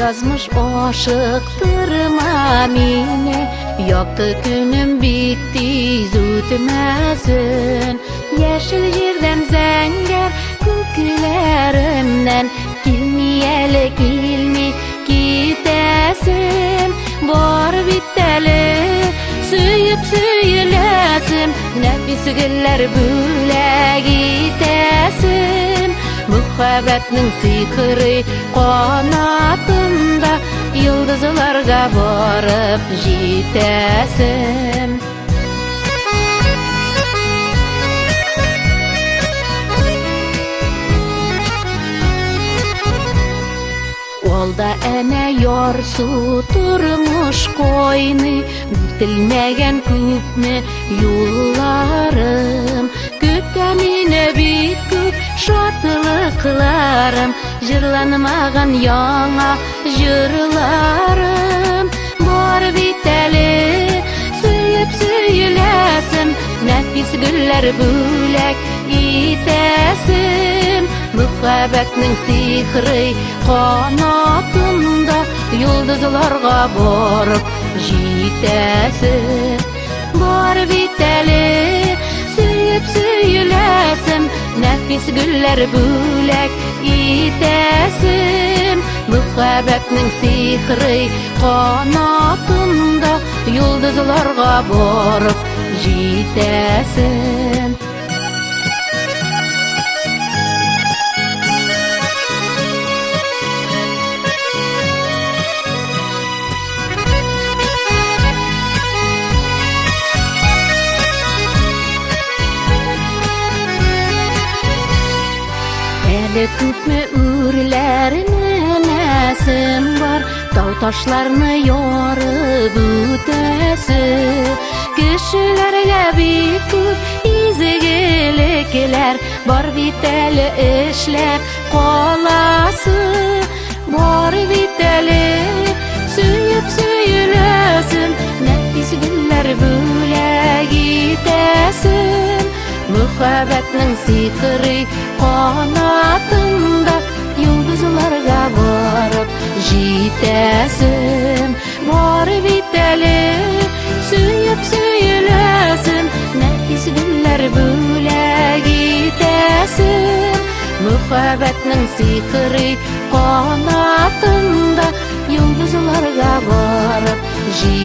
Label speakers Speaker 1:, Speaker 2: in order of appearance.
Speaker 1: yazmış aşıktırma mine. Yaktı günüm bitti zütmesin. Yeşil yerden zenger külkülerimden. Kilmeyeli kilmi gitesim. Var biteli süyüp süyülesim. Nefis güller büle gitesim. Muhabbetning sihri qanatında, yıldızlarga borib jitesim. Olda ene yorsu turmuş koyni, bitilmegen küpme yollarım. Küptemine bit küp şatlıklarım, jırlanmagan yana jırlarım. Bar biteli süyüp süyülesim, nefis güller bülek itesim. Muhabbetning sihri qanatında, yıldızlarga borib jitesim. Bar biteli süyüp süyülesim, nefis güller bülek itesim. Muhabbetning sihri qanatında, yıldızlarga borib jitesim. Küpme ürlerinin esim var, dağ taşlarını yorib ötesi. Kişilerge bir küp izigilikler, bar biteli işler kolası. Bar biteli süyüp süyülesim, nefis güller büle gitesim. Muhabbetning sihri qanatında, yıldızlarga borib jitesim. Bor biteli süyüp süyülesim, nefis güller büle gitesim. Muhabbetning sihri qanatında, yıldızlarga borib